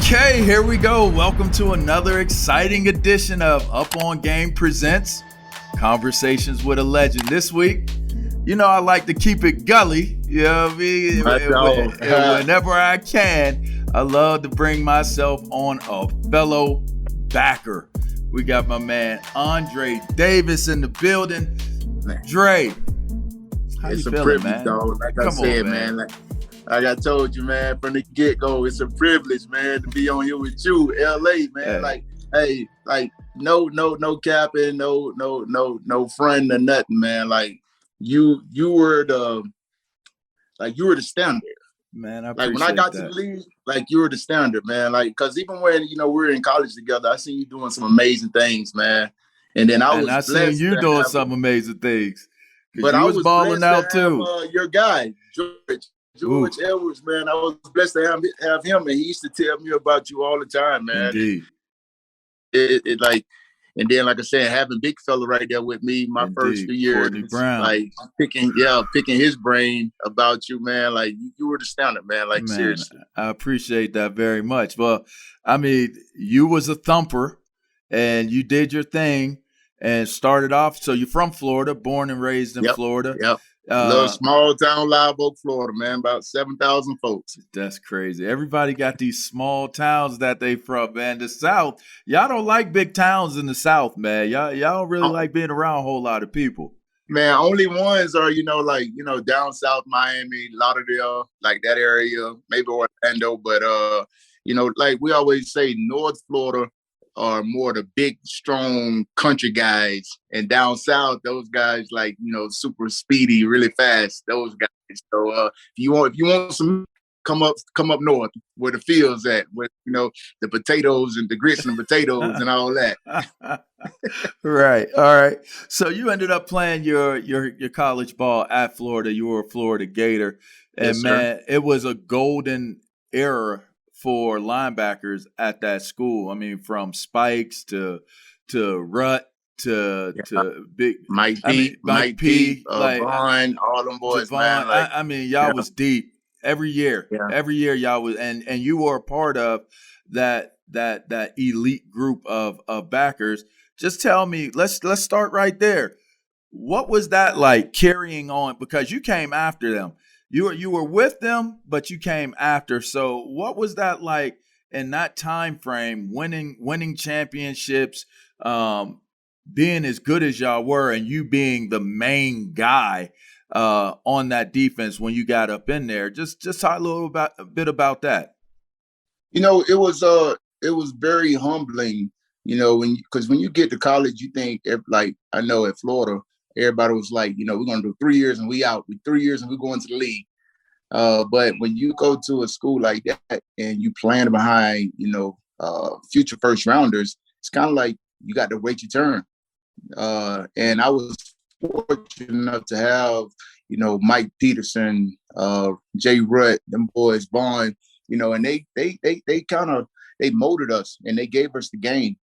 Okay, here we go. Welcome to another exciting edition of Up On Game Presents Conversations with a Legend. This week, you know, I like to keep it gully. You know what I mean? Whenever I can, I love to bring myself on a fellow backer. We got my man Andra Davis in the building. Dre, how it's you a feeling, privilege, man? dog. Like I said, man. Like I told you, man, from the get-go, it's a privilege, man, to be on here with you, LA, man. Hey. No capping, no friend or nothing, man. Like you were the standard. Man, I like appreciate when I got that. to the league, like you were the standard, man. Like, cause even when we were in college together, I seen you doing some amazing things, man. And then I seen you doing some amazing things. But I was balling out too. Your guy, George Edwards, man, I was blessed to have him, and he used to tell me about you all the time, man. Indeed. And then, like I said, having big fella right there with me, my first 2 years, Courtney Brown. like picking his brain about you, man. Like you were the standard, man. Like, man, seriously, I appreciate that very much. Well, I mean, you was a thumper, and you did your thing, and started off. So you're from Florida, born and raised in Florida. Yep. Little small town, Live Oak, Florida, man. About 7,000 folks. That's crazy. Everybody got these small towns that they from, man. The South, y'all don't like big towns in the South, man. Y'all don't really like being around a whole lot of people. Man, only ones are, down south, Miami, Lauderdale, like that area, maybe Orlando. But, like we always say, North Florida are more the big, strong country guys. And down south, those guys super speedy, really fast, those guys. So if you want some, come up north where the field's at, where, the potatoes and the grits and the potatoes and all that. Right. All right. So you ended up playing your college ball at Florida. You were a Florida Gator. And yes, man, it was a golden era for linebackers at that school. I mean, from Spikes to Rutt to big Mike P, Vaughn, all them boys, Jevon, man. Y'all was deep every year. Yeah. Every year y'all was, and you were a part of that elite group of backers. Just tell me, let's start right there. What was that like carrying on? Because you came after them. You were with them, but you came after. So what was that like in that time frame, winning championships, being as good as y'all were, and you being the main guy on that defense when you got up in there? Just talk a bit about that. It was very humbling, because when you get to college, you think I know at Florida, everybody was like, we're going to do 3 years and we out. 3 years and we go into the league. But when you go to a school like that and you playing behind, future first rounders, it's kind of like you got to wait your turn. And I was fortunate enough to have, Mike Peterson, Jay Rutt, them boys, Vaughn, and they molded us and they gave us the game.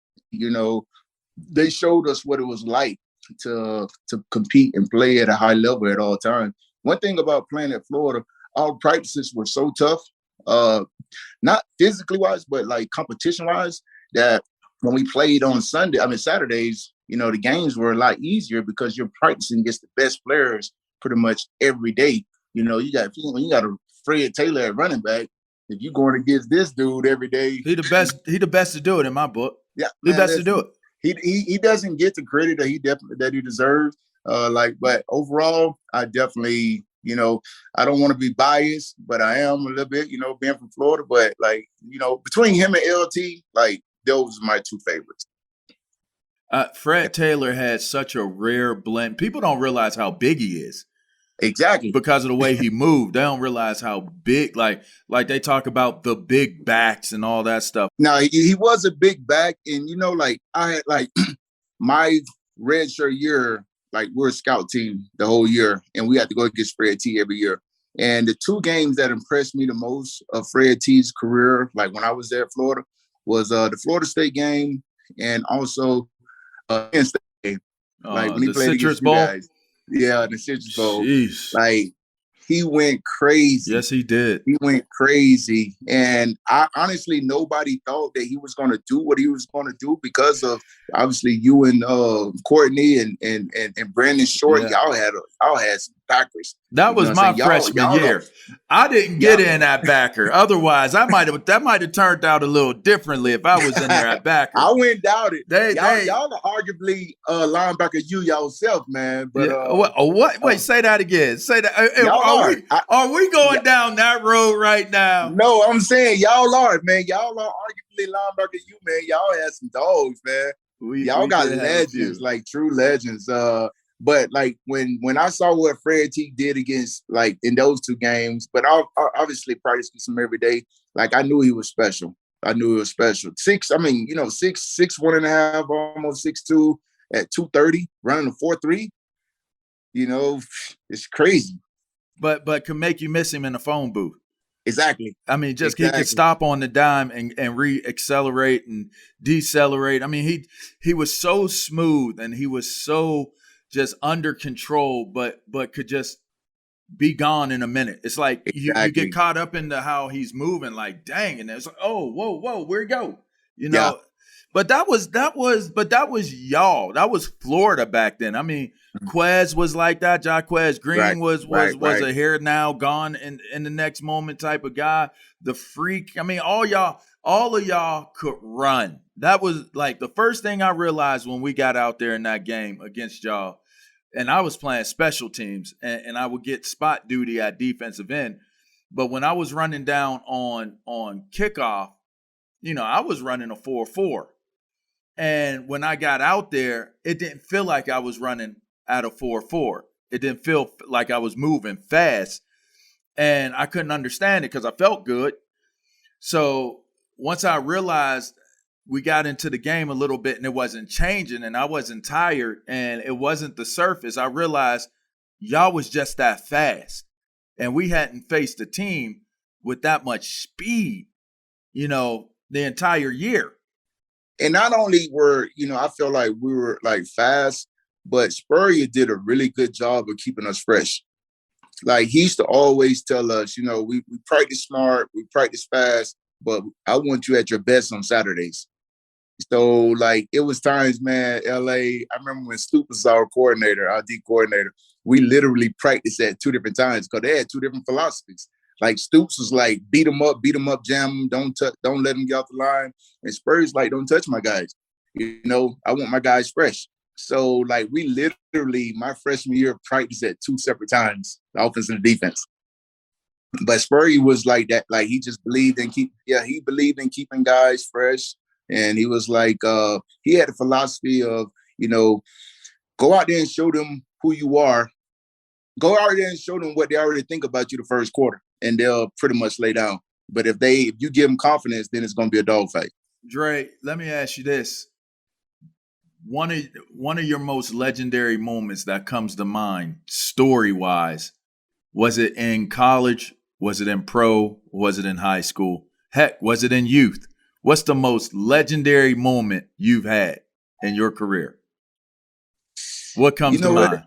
They showed us what it was like to compete and play at a high level at all times. One thing about playing at Florida, our practices were so tough, not physically wise, but like competition wise, that when we played on Saturdays, the games were a lot easier because you're practicing against the best players pretty much every day. You got a Fred Taylor at running back. If you're going against this dude every day, he the best to do it in my book. Yeah, the best to do it. He doesn't get the credit that he deserves. But overall, I definitely, I don't want to be biased, but I am a little bit, being from Florida. But between him and LT, those are my two favorites. Fred Taylor had such a rare blend. People don't realize how big he is. Exactly. Because of the way he moved. They don't realize how big, like they talk about the big backs and all that stuff. Now, he was a big back. And, I had my red shirt year, we're a scout team the whole year. And we had to go against Fred T every year. And the two games that impressed me the most of Fred T's career, when I was there at Florida, was the Florida State game and also Penn State game. When he played Citrus against Bowl? you guys. Yeah, the Citrus Bowl. Jeez. he went crazy. Yes, he did. He went crazy. And I honestly, nobody thought that he was going to do what he was going to do because of obviously you and Courtney and Brandon Short. Yeah. Y'all had some backers. That was my freshman year. I didn't get in at backer. Otherwise, that might have turned out a little differently if I was in there at backer. I wouldn't doubt it. Y'all are arguably linebacker yourself, man. But what? Wait, say that again. Say that. Are we going down that road right now? No, I'm saying y'all are, man. Y'all are arguably linebacker you, man. Y'all had some dogs, man. Y'all got legends, like true legends. But like when I saw what Fred T did against like in those two games, but I obviously practiced with him every day. Like I knew he was special. Six, 1.5, almost 6'2", at 230, running a 4.3. You know, it's crazy. But can make you miss him in the phone booth. Exactly. I mean, he could stop on the dime and re-accelerate and decelerate. I mean, he was so smooth and he was so just under control, but could just be gone in a minute. It's like you get caught up into how he's moving, like, dang, and it's like, oh, whoa, where'd he go? You know. Yeah. But that was y'all. That was Florida back then. I mean, Quez was like that. Jaquez Green was a here now, gone in the next moment type of guy. The freak. I mean, all of y'all could run. That was like the first thing I realized when we got out there in that game against y'all. And I was playing special teams, and I would get spot duty at defensive end. But when I was running down on kickoff, you know, I was running a 4.4. And when I got out there, it didn't feel like I was running at a 4.4. It didn't feel like I was moving fast. And I couldn't understand it because I felt good. So once I realized we got into the game a little bit and it wasn't changing and I wasn't tired and it wasn't the surface, I realized y'all was just that fast. And we hadn't faced a team with that much speed, you know, the entire year. And not only were, you know, I feel like we were like fast, but Spurrier did a really good job of keeping us fresh. Like he used to always tell us, you know, we practice smart, we practice fast, but I want you at your best on Saturdays. So like it was times, man, LA, I remember when Stoops was our coordinator, our D coordinator, we literally practiced at two different times because they had two different philosophies. Like Stoops was like, beat them up, jam them, don't let them get off the line. And Spurs like, don't touch my guys. You know, I want my guys fresh. So like we literally, my freshman year, practiced at two separate times, the offense and the defense. But Spurrier was like that, like he just believed in keeping guys fresh. And he was like, he had a philosophy of, you know, go out there and show them who you are. Go out there and show them what they already think about you the first quarter, and they'll pretty much lay down. But if you give them confidence, then it's going to be a dogfight. Dre, let me ask you this. One of your most legendary moments that comes to mind, story-wise, was it in college? Was it in pro? Was it in high school? Heck, was it in youth? What's the most legendary moment you've had in your career? What comes to mind?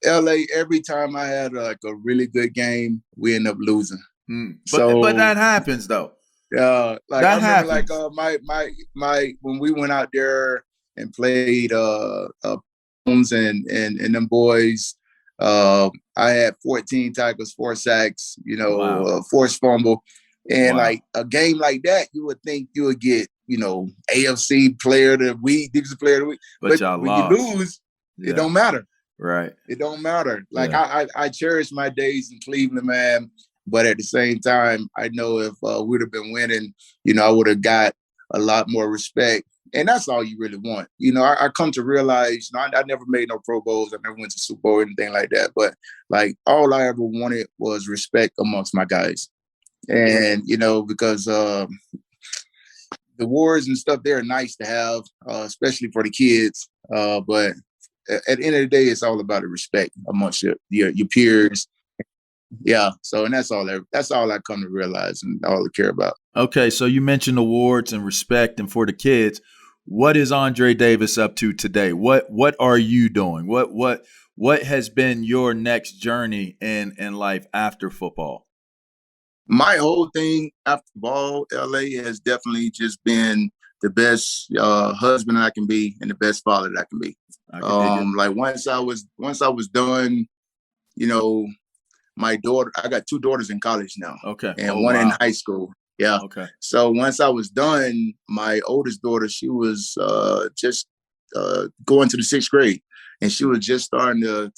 LA, every time I had like a really good game, we end up losing. But that happens though. Yeah, like that I remember happens. Like my when we went out there and played and them boys, I had 14 tackles, 4 sacks, you know, wow. Forced fumble. And wow. Like a game like that, you would think you would get, you know, AFC player of the week, defensive player of the week. But when lost. You lose, it don't matter. Right. It don't matter. Like I cherish my days in Cleveland, man. But at the same time, I know if we'd have been winning, you know, I would have got a lot more respect. And that's all you really want. You know, I come to realize, you know, I never made no Pro Bowls. I never went to Super Bowl or anything like that. But like all I ever wanted was respect amongst my guys. And, you know, because the wars and stuff, they're nice to have, especially for the kids. But at the end of the day, it's all about the respect amongst your peers. Yeah. So, and that's all I come to realize and all I care about. Okay. So you mentioned awards and respect, and for the kids, what is Andra Davis up to today? What are you doing? What what has been your next journey in life after football? My whole thing after ball, LA has definitely just been the best husband I can be and the best father that I can be. I can dig it. Like once I was done, you know, my daughter, I got 2 daughters in college now. Okay. And one in high school. Yeah. Okay. So once I was done, my oldest daughter, she was just going to the 6th grade, and she was just starting to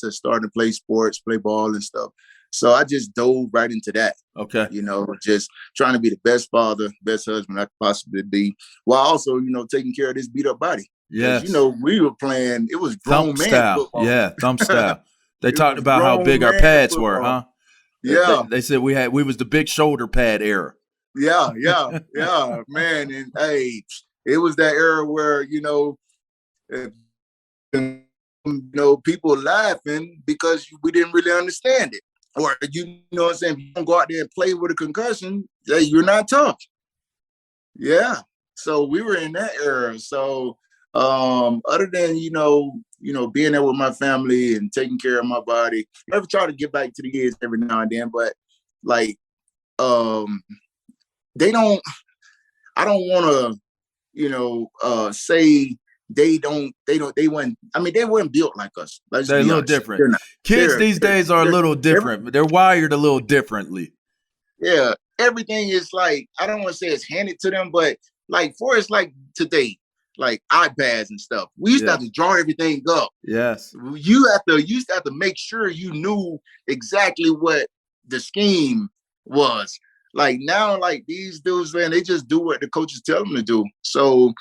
play sports, play ball and stuff. So I just dove right into that. Okay. Just trying to be the best father, best husband I could possibly be, while also, taking care of this beat up body. Yes. We were playing, it was grown Thump man style. football. Yeah, thump style. They It talked was about how grown big our man pads football. were, huh? Yeah. They said we was the big shoulder pad era. Yeah, man. And hey, it was that era where, people laughing because we didn't really understand it. Or, you know what I'm saying? If you don't go out there and play with a concussion, hey, you're not tough. Yeah. So we were in that era. So other than, being there with my family and taking care of my body, I ever try to get back to the kids every now and then, but like they don't, I don't want to, say they weren't built like us. They're a little different. Kids these days are a little different. They're wired a little differently. Yeah. Everything is like, I don't want to say it's handed to them, but like for us, like today, like iPads and stuff, we used to have to draw everything up. Yes. You used to have to make sure you knew exactly what the scheme was. Like now, like these dudes, man, they just do what the coaches tell them to do. So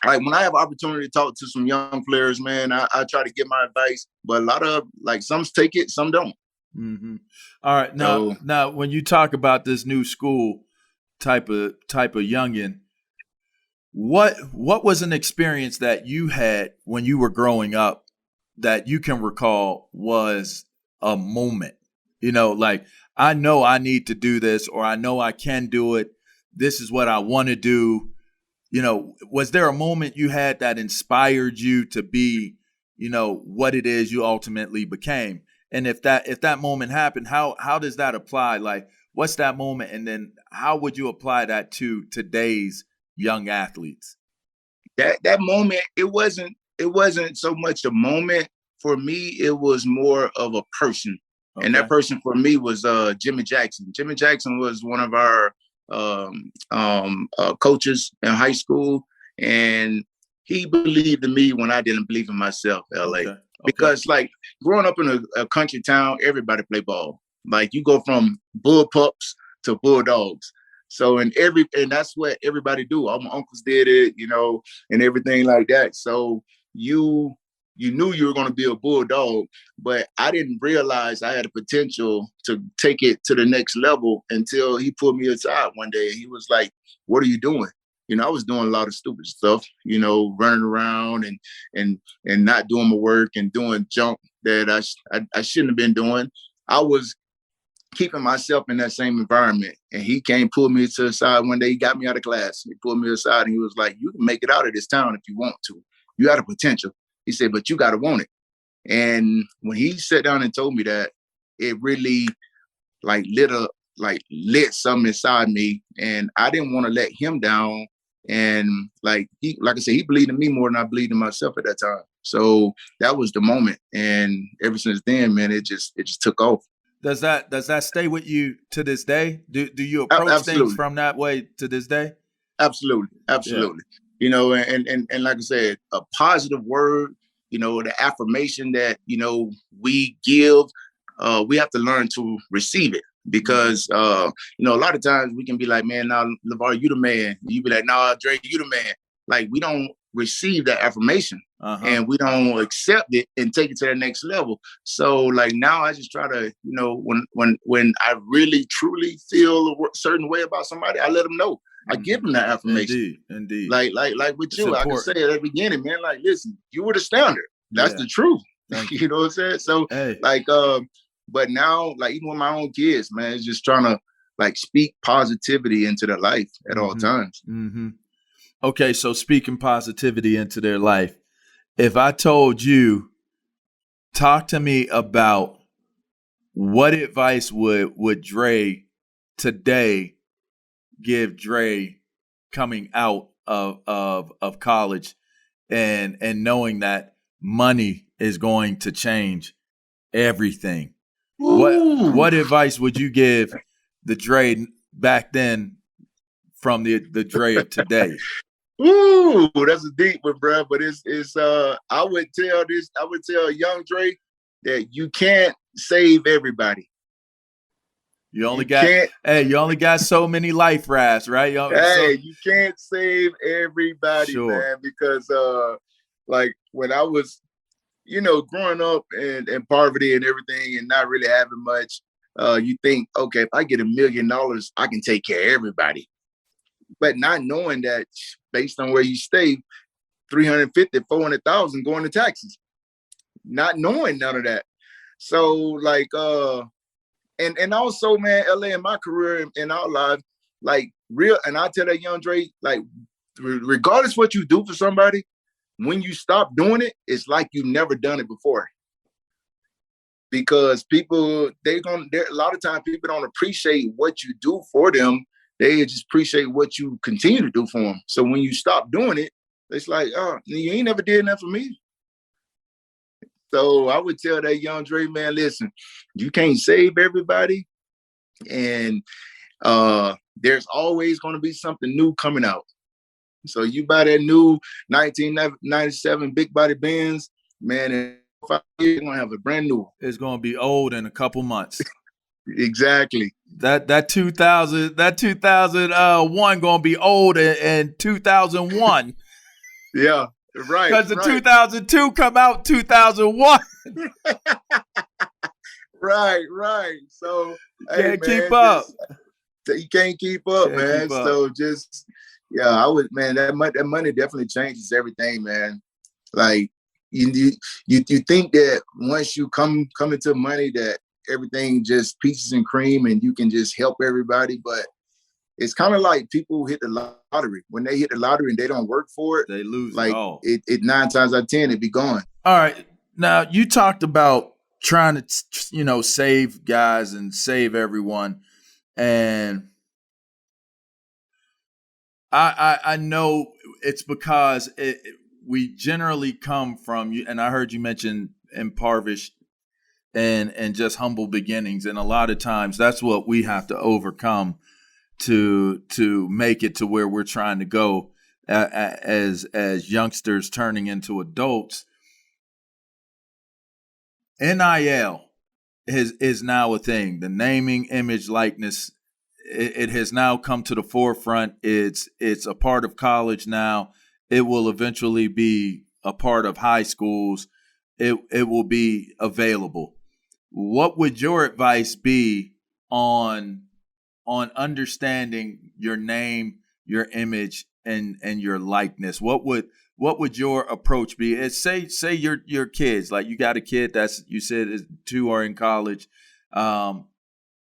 like when I have opportunity to talk to some young players, man, I try to give my advice, but a lot of like some take it, some don't. Mm-hmm. All right. Now, when you talk about this new school type of youngin, what was an experience that you had when you were growing up that you can recall was a moment? Like, I know I need to do this, or I know I can do it. This is what I want to do. Was there a moment you had that inspired you to be, what it is you ultimately became? And if that moment happened, how does that apply? Like, what's that moment? And then how would you apply that to today's young athletes? That moment, it wasn't so much a moment for me. It was more of a person. Okay. And that person for me was Jimmy Jackson. Jimmy Jackson was one of our coaches in high school, and he believed in me when I didn't believe in myself, LA. Okay. Because like growing up in a country town, everybody play ball. Like you go from bull pups to bulldogs. So and that's what everybody do. All my uncles did it, and everything like that. So you knew you were going to be a bulldog, but I didn't realize I had the potential to take it to the next level until he pulled me aside one day. He was like, "What are you doing?" I was doing a lot of stupid stuff, running around and not doing my work and doing junk that I shouldn't have been doing. I was keeping myself in that same environment. And he came, pulled me to the side one day. He got me out of class. He pulled me aside and he was like, "You can make it out of this town if you want to. You got a potential." He said, "But you got to want it." And when he sat down and told me that, it really lit something inside me. And I didn't want to let him down. And like I said, he believed in me more than I believed in myself at that time. So that was the moment. And ever since then, man, it just took off. Does that stay with you to this day? Do you approach things from that way to this day? Absolutely. Yeah. And like I said, a positive word, the affirmation that, we give, we have to learn to receive it. Because, a lot of times we can be like, "Man, now, LaVar, you the man." You be like, "Nah, Dre, you the man." Like, we don't receive that affirmation and we don't accept it and take it to the next level. So, like, now I just try to, when I really, truly feel a certain way about somebody, I let them know. I give them that affirmation. Indeed. Like with it's you, important. I can say at the beginning, man, like, listen, you were the standard. That's the truth. You know what I'm saying? So, but now, like, even with my own kids, man, it's just trying to like speak positivity into their life at all times. Mm-hmm. Okay, so speaking positivity into their life, if I told you talk to me about what advice would Dre today give Dre coming out of college and knowing that money is going to change everything. What advice would you give the Dre back then from the Dre of today? Ooh, that's a deep one, bro. But it's I would tell young Dre that you can't save everybody. You only got so many life rafts, right? You can't save everybody, sure. Man, because like when I was, growing up in poverty and everything and not really having much, you think, okay, if I get $1 million, I can take care of everybody. But not knowing that based on where you stay, 350, 400,000 going to taxes, not knowing none of that. So like, and also, man, LA in my career in our lives, like and I tell that young Dre, like, regardless what you do for somebody, when you stop doing it, it's like you've never done it before. Because people, a lot of times people don't appreciate what you do for them. They just appreciate what you continue to do for them. So when you stop doing it, it's like, oh, you ain't never did that for me. So I would tell that young Dre, man, listen, you can't save everybody. And there's always going to be something new coming out. So you buy that new 1997 big body Benz, man, in 5 years, you're going to have a brand new. It's going to be old in a couple months. Exactly. That 2001 going to be old in 2001. Yeah. Right. Because the 2002 come out 2001. Right. So you can't keep up. You can't keep up, man. So just, I would, man. That money definitely changes everything, man. Like you think that once you come into money that everything just peaches and cream and you can just help everybody, but it's kind of like people who hit the lottery. When they hit the lottery and they don't work for it, they lose like it all. It 9 times out of 10, it'd be gone. All right. Now, you talked about trying to, save guys and save everyone. And I know it's because we generally come from, and I heard you mention impoverished and just humble beginnings. And a lot of times that's what we have to overcome to make it to where we're trying to go as youngsters turning into adults. NIL is now a thing. The naming, image, likeness, it has now come to the forefront. It's a part of college now. It will eventually be a part of high schools. It will be available. What would your advice be on understanding your name, your image, and your likeness? What would your approach be? It's say your kids, like you got a kid that's, you said 2 are in college.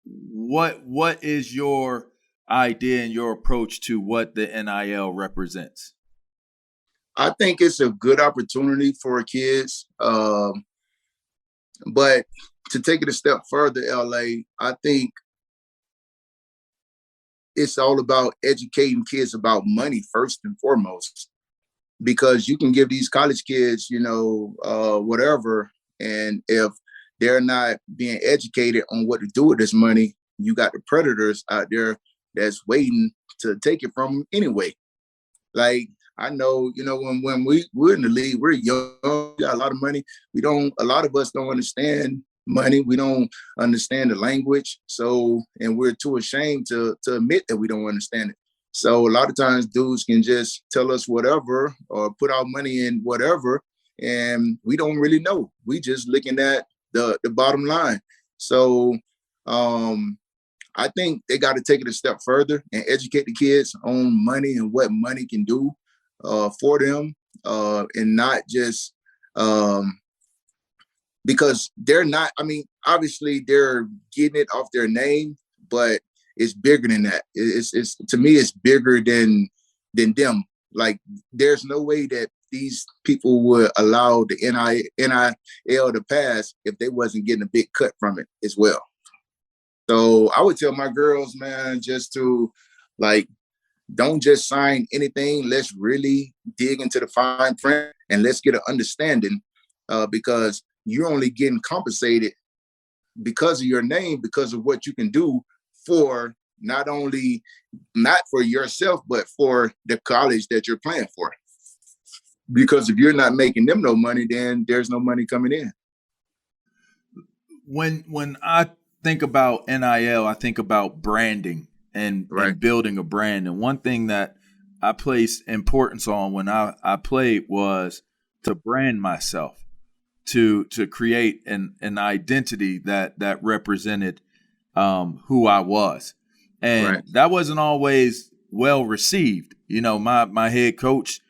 What is your idea and your approach to what the NIL represents? I think it's a good opportunity for kids. But to take it a step further, LA, I think it's all about educating kids about money first and foremost, because you can give these college kids, whatever. And if they're not being educated on what to do with this money, you got the predators out there that's waiting to take it from them anyway. Like, I know, when we're in the league, we're young, we got a lot of money. A lot of us don't understand money. We don't understand the language. So, and we're too ashamed to admit that we don't understand it. So a lot of times dudes can just tell us whatever or put our money in whatever, and we don't really know. We just looking at the bottom line. So I think they got to take it a step further and educate the kids on money and what money can do for them, and not just because they're not, obviously they're getting it off their name, but it's bigger than that. It's to me, it's bigger than them. Like, there's no way that these people would allow the NIL to pass if they wasn't getting a big cut from it as well. So I would tell my girls, man, just to like, don't just sign anything. Let's really dig into the fine print and let's get an understanding, because you're only getting compensated because of your name, because of what you can do for not for yourself, but for the college that you're playing for. Because if you're not making them no money, then there's no money coming in. When I think about NIL, I think about branding and building a brand. And one thing that I placed importance on when I played was to brand myself, to create an identity that represented who I was. And that wasn't always well received. You know, my head coach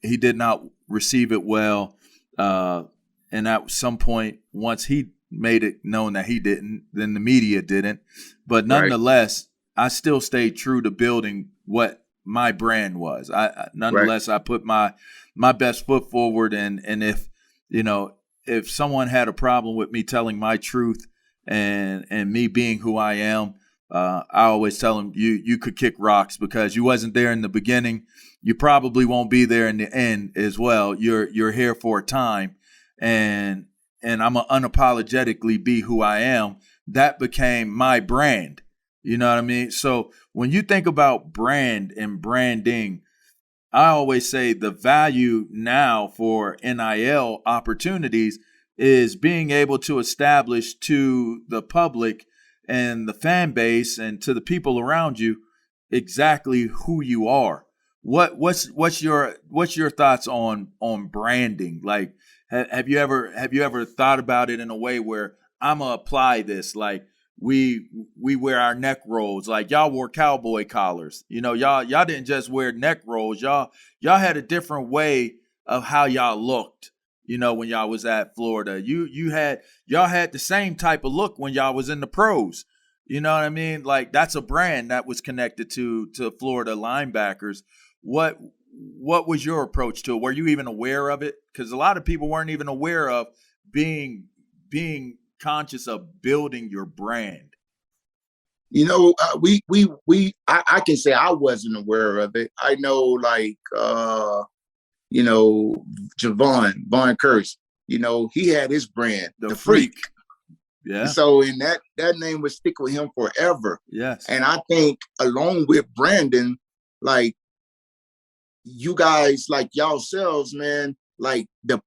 he did not receive it well. And at some point, once he made it known that he didn't, then the media didn't. But nonetheless, I still stayed true to building what my brand was. I put my best foot forward. And if someone had a problem with me telling my truth and me being who I am, I always tell them, you could kick rocks because you wasn't there in the beginning. You probably won't be there in the end as well. You're here for a time, and I'm gonna unapologetically be who I am. That became my brand. You know what I mean? So when you think about brand and branding, I always say the value now for NIL opportunities is being able to establish to the public and the fan base and to the people around you exactly who you are. What's your thoughts on branding? Like, have you ever thought about it in a way where I'm gonna apply this? Like, we wear our neck rolls, like y'all wore cowboy collars. You know, y'all didn't just wear neck rolls. Y'all had a different way of how y'all looked. You know, when y'all was at Florida, y'all had the same type of look when y'all was in the pros. You know what I mean? Like, that's a brand that was connected to Florida linebackers. What was your approach to it? Were you even aware of it? Because a lot of people weren't even aware of being conscious of building your brand. You know, I can say I wasn't aware of it. I know, like, Jevon Kearse, he had his brand, the Freak. Yeah. So in that name would stick with him forever. Yes. And I think along with Brandon, like, you guys, like yourselves, man, like the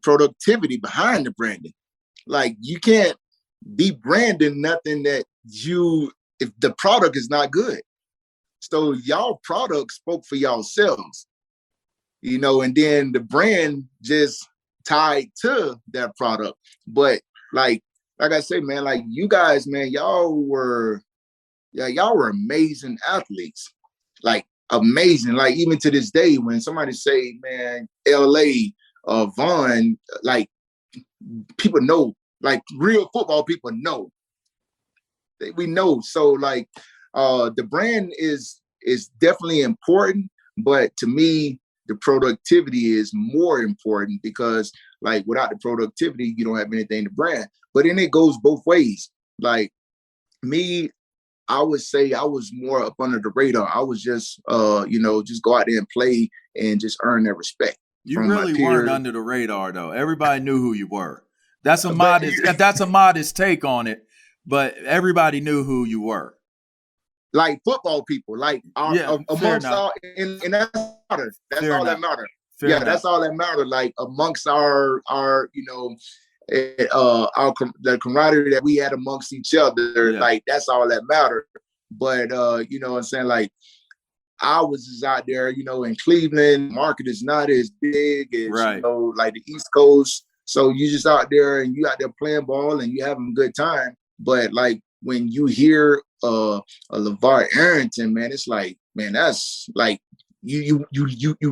productivity behind the branding. Like, you can't be branding nothing if the product is not good. So y'all product spoke for yourselves, and then the brand just tied to that product. But like I say, man, like, you guys, man, y'all were amazing athletes. Like, amazing. Like, even to this day, when somebody say, man, LA, Vaughn, like, people know, like, real football people know. We know. So, like, the brand is definitely important, but to me, the productivity is more important, because, like, without the productivity, you don't have anything to brand. But then it goes both ways. Like, me, I would say I was more up under the radar. I was just, just go out there and play and just earn their respect. You really weren't under the radar, though. Everybody knew who you were. That's a modest take on it, but everybody knew who you were. Like, football people, like, amongst all, and that's matter. That's all that matter. That's all that matter. Like, amongst our the camaraderie that we had amongst each other, like, that's all that mattered. But you know what I'm saying, like, I was just out there, in Cleveland. Market is not as big as like the East Coast. So you just out there and you out there playing ball and you having a good time. But like, when you hear a LaVar Arrington, man, it's like, man, that's like you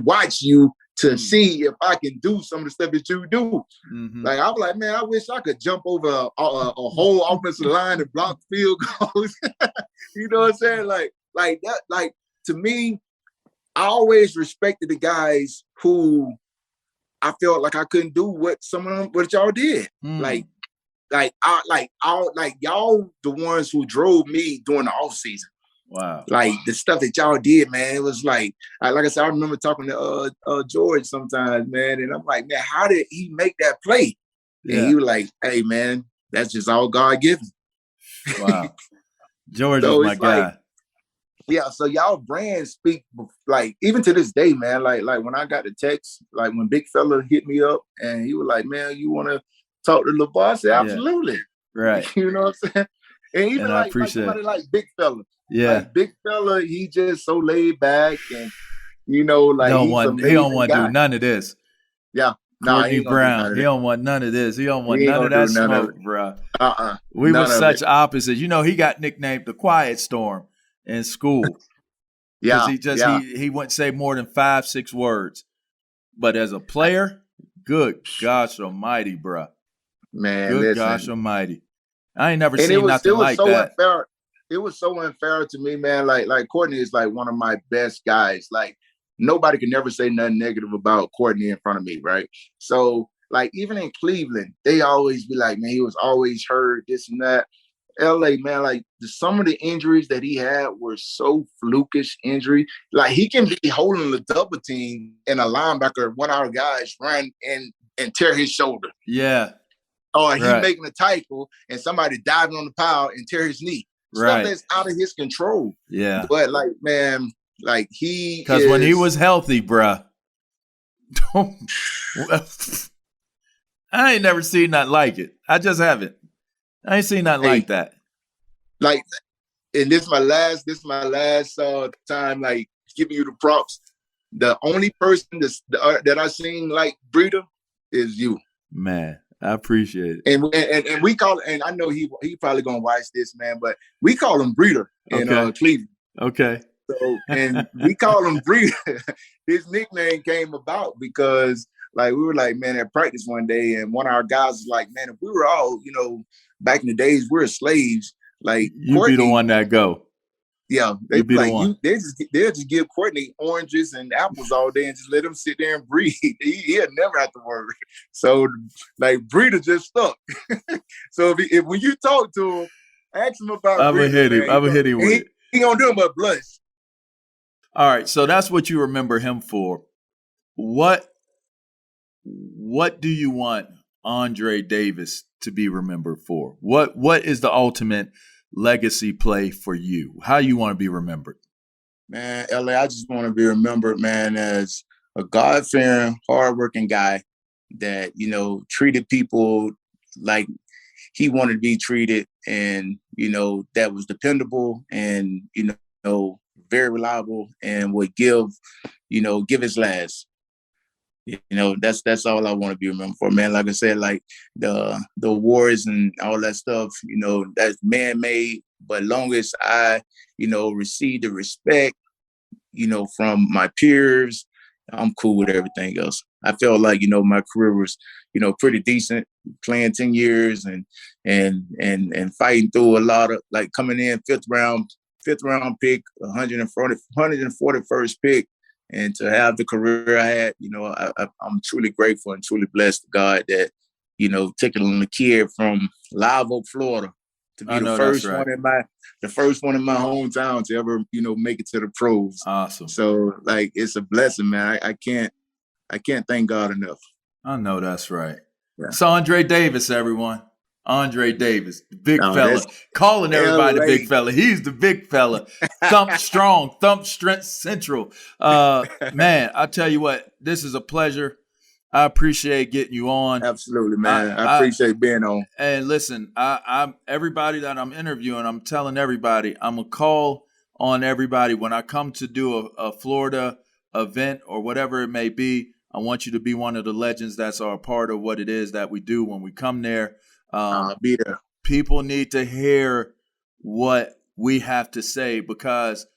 watch you to see if I can do some of the stuff that you do. Mm-hmm. Like, I'm like, man, I wish I could jump over a whole offensive line and block field goals. You know what I'm saying? Like that. Like, to me, I always respected the guys who I felt like I couldn't do what y'all did. Like y'all the ones who drove me during the off season. Wow. Like the stuff that y'all did, man, it was like I said, I remember talking to George sometimes, man, and I'm like, man, how did he make that play? Yeah. And he was like, hey, man, that's just all God given. Wow. George is my guy. Like, yeah, so y'all brands speak, like, even to this day, man, like when I got the text, like when Big Fella hit me up and he was like, man, you want to talk to LaVar? I said, absolutely. Yeah. Right. You know what I'm saying? And even like somebody like Big Fella. Yeah. Like Big Fella, he just so laid back and, you know, like he don't want to do none of this. Yeah. Courtney Brown, he don't want none of this. He don't want none of that smoke, bro. We were such opposites. You know, he got nicknamed the Quiet Storm in school. Yeah. He wouldn't say more than 5-6 words. But as a player, good gosh almighty, bro. Man, good gosh almighty. I ain't never seen nothing like that. Unfair. It was so unfair to me, man. Like Courtney is like one of my best guys. Like nobody can never say nothing negative about Courtney in front of me, right? So like even in Cleveland, they always be like, man, he was always hurt, this and that. LA, man, like some of the injuries that he had were so flukish injury. Like he can be holding the double team and a linebacker, one of our guys run and tear his shoulder. Yeah. Or he making a tackle and somebody diving on the pile and tear his knee. Stuff that's out of his control. Yeah. But like, man, like because when he was healthy, bruh, I ain't never seen nothing like it. I just haven't. I ain't seen nothing like that. Like, and this is my last time, like, giving you the props. The only person that I seen like Breida is you. Man, I appreciate it. And we call, and I know he probably gonna watch this, man, but we call him Breida in Cleveland. Okay. So, and we call him Breida. His nickname came about because, like, we were like, man, at practice one day, and one of our guys was like, man, if we were all, you know, back in the days, we were slaves. Like, you be the one that go. Yeah, they'd be like, they'll just give Courtney oranges and apples all day and just let him sit there and breathe. He'll never have to worry. So, like, Breida just stuck. So if when you talk to him, ask him about I'm gonna hit him with it. He gonna do him but blush. All right, so that's what you remember him for. What do you want Andra Davis to be remembered for? What is the ultimate legacy play for you? How you want to be remembered? Man, LA, I just want to be remembered, man, as a God-fearing, hardworking guy that, you know, treated people like he wanted to be treated, and, you know, that was dependable and, you know, very reliable and would give his last. You know, that's all I want to be remembered for, man. Like I said, like the awards and all that stuff, you know, that's man-made. But long as I, you know, receive the respect, you know, from my peers, I'm cool with everything else. I felt like, you know, my career was, you know, pretty decent, playing 10 years and fighting through a lot of, like, coming in fifth round pick, 141st pick. And to have the career I had, you know, I'm truly grateful and truly blessed to God that, you know, taking a kid from Live Oak, Florida, to be the first one in my hometown to ever, you know, make it to the pros. Awesome. So, like, it's a blessing, man. I can't thank God enough. I know that's right. Yeah. It's Andra Davis, everyone. Andra Davis, the big fella. Calling everybody the big fella. He's the big fella. Thump strong, thump strength central. Man, I tell you what, this is a pleasure. I appreciate getting you on. Absolutely, man. I appreciate being on. And listen, I'm everybody that I'm interviewing, I'm telling everybody, I'm going to call on everybody when I come to do a Florida event or whatever it may be. I want you to be one of the legends that's a part of what it is that we do when we come there. I'll be there. People need to hear what we have to say because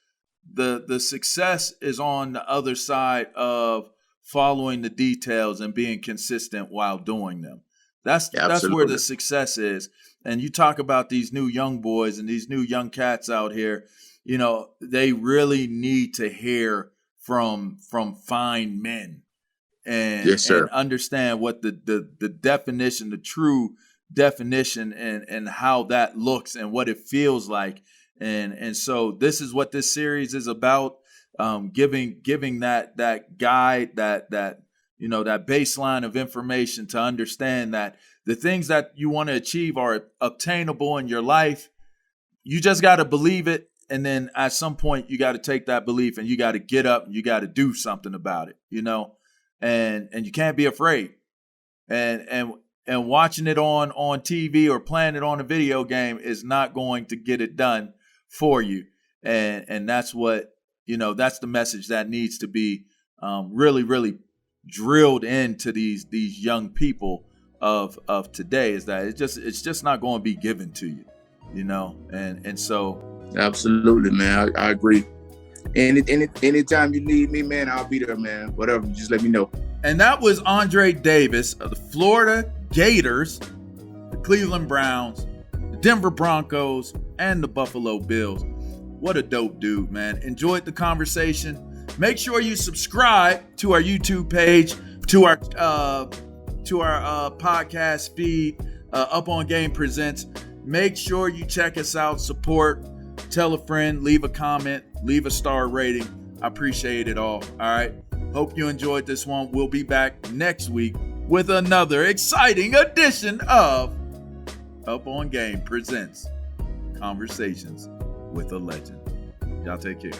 the success is on the other side of following the details and being consistent while doing them. That's where the success is. And you talk about these new young boys and these new young cats out here, you know, they really need to hear from fine men, and Yes, sir. and understand what the definition, the true definition, and how that looks and what it feels like. And so this is what this series is about, giving that guide, that that baseline of information to understand that the things that you want to achieve are obtainable in your life. You just got to believe it. And then at some point you got to take that belief and you got to get up and you got to do something about it, and you can't be afraid. And watching it on TV or playing it on a video game is not going to get it done for you. And that's what, that's the message that needs to be really, really drilled into these young people of today, is that it's just not going to be given to you, and so. Absolutely, man. I agree. Anytime you need me, man, I'll be there, man. Whatever, just let me know. And that was Andra Davis of the Florida Gators, the Cleveland Browns, the Denver Broncos, and the Buffalo Bills. What a dope dude, man. Enjoyed the conversation. Make sure you subscribe to our YouTube page, to our podcast feed, Up On Game Presents. Make sure you check us out, support, tell a friend, leave a comment, leave a star rating. I appreciate it all. All right. Hope you enjoyed this one. We'll be back next week with another exciting edition of Up On Game Presents Conversations with a Legend. Y'all take care.